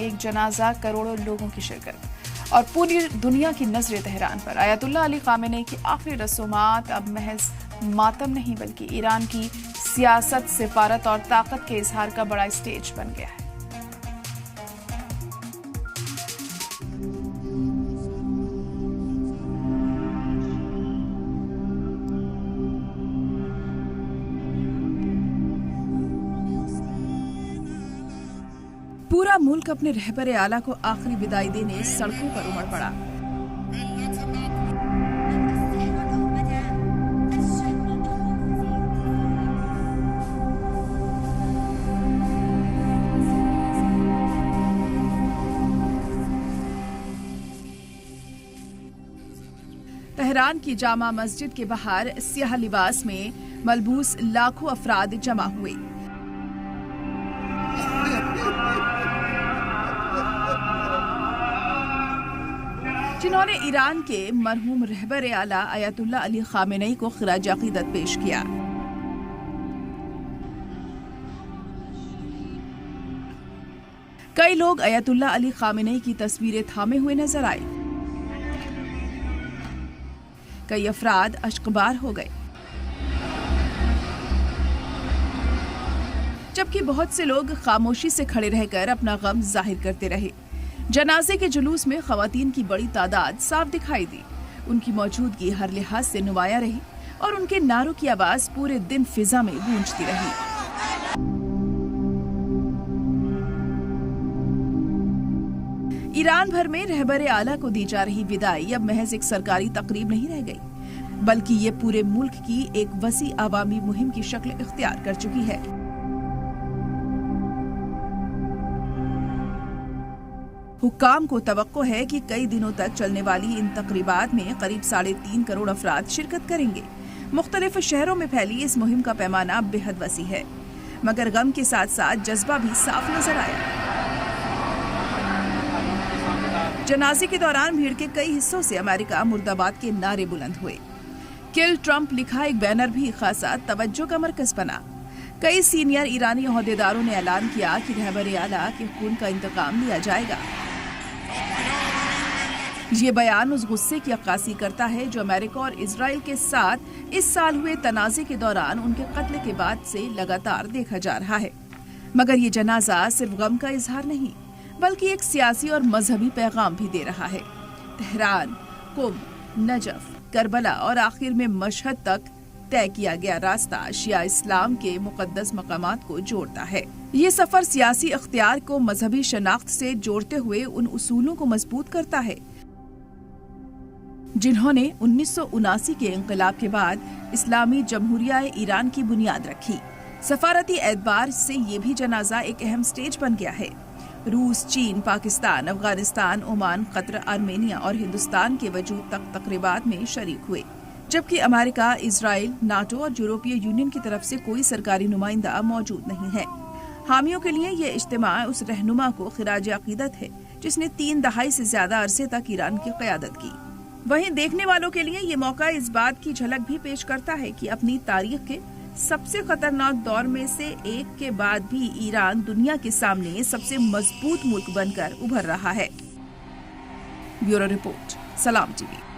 एक जनाजा, करोड़ों लोगों की शिरकत और पूरी दुनिया की नजरें तेहरान पर। आयतुल्लाह अली खामेनी की आखिरी रसूमात अब महज मातम नहीं बल्कि ईरान की सियासत, सिफारत और ताकत के इजहार का बड़ा स्टेज बन गया है। पूरा मुल्क अपने रहबरे आला को आखिरी विदाई देने सड़कों पर उमड़ पड़ा। तेहरान की जामा मस्जिद के बाहर स्याह लिबास में मलबूस लाखों अफराद जमा हुए। जिन्होंने ईरान के मरहूम रहबर आला आयतुल्लाह अली खामेनी को खिराज अकीदत पेश किया। कई लोग आयतुल्लाह अली खामेनी की तस्वीरें थामे हुए नजर आए। कई अफराद अश्कबार हो गए, जबकि बहुत से लोग खामोशी से खड़े रहकर अपना गम जाहिर करते रहे। जनाजे के जुलूस में खवातीन की बड़ी तादाद साफ दिखाई दी। उनकी मौजूदगी हर लिहाज से नुमाया रही और उनके नारों की आवाज पूरे दिन फिजा में गूंजती रही। ईरान भर में रहबरे आला को दी जा रही विदाई अब महज एक सरकारी तकरीब नहीं रह गई, बल्कि ये पूरे मुल्क की एक वसी आवामी मुहिम की शक्ल इख्तियार कर चुकी है। हुक्काम को तवक्को है कि कई दिनों तक चलने वाली इन तकरीबात में करीब 3.5 करोड़ अफराद शिरकत करेंगे। मुख्तलिफ शहरों में फैली इस मुहिम का पैमाना बेहद वसी है, मगर गम के साथ साथ जज्बा भी साफ नजर आया। जनाजे के दौरान भीड़ के कई हिस्सों से अमेरिका मुर्दाबाद के नारे बुलंद हुए। किल ट्रंप लिखा एक बैनर भी खासा तवज्जो का मरकज बना। कई सीनियर ईरानी ओहदेदारों ने ऐलान किया कि रहबर आला के खून का इंतकाम लिया जाएगा। ये बयान उस गुस्से की अक्कासी करता है जो अमेरिका और इजराइल के साथ इस साल हुए तनाज़े के दौरान उनके कत्ल के बाद से लगातार देखा जा रहा है। मगर ये जनाजा सिर्फ गम का इजहार नहीं, बल्कि एक सियासी और मजहबी पैगाम भी दे रहा है। तेहरान, कुम, नजफ, करबला और आखिर में मशहद तक तय किया गया रास्ता शिया इस्लाम के मुकद्दस मकामात को जोड़ता है। ये सफर सियासी इख्तियार को मजहबी शनाख्त से जोड़ते हुए उन उसूलों को मजबूत करता है जिन्होंने 1979 के इंकलाब के बाद इस्लामी जमहूरिया ईरान की बुनियाद रखी। सफारती एतबार से ये भी जनाजा एक अहम स्टेज बन गया है। रूस, चीन, Pakistan, Afghanistan, Oman, Qatar, Armenia और हिंदुस्तान के वजूद तक तकरीबात में शरीक हुए, जबकि अमेरिका, इजराइल, नाटो और यूरोपीय यूनियन की तरफ से कोई सरकारी नुमाइंदा मौजूद नहीं है। हामियों के लिए ये इज्तिमा उस रहनुमा को खिराज अकीदत है जिसने 3 दहाई से ज्यादा अरसे तक ईरान की क़यादत की। वहीं देखने वालों के लिए ये मौका इस बात की झलक भी पेश करता है कि अपनी तारीख के सबसे खतरनाक दौर में से एक के बाद भी ईरान दुनिया के सामने सबसे मजबूत मुल्क बनकर उभर रहा है। ब्यूरो रिपोर्ट, सलाम टीवी।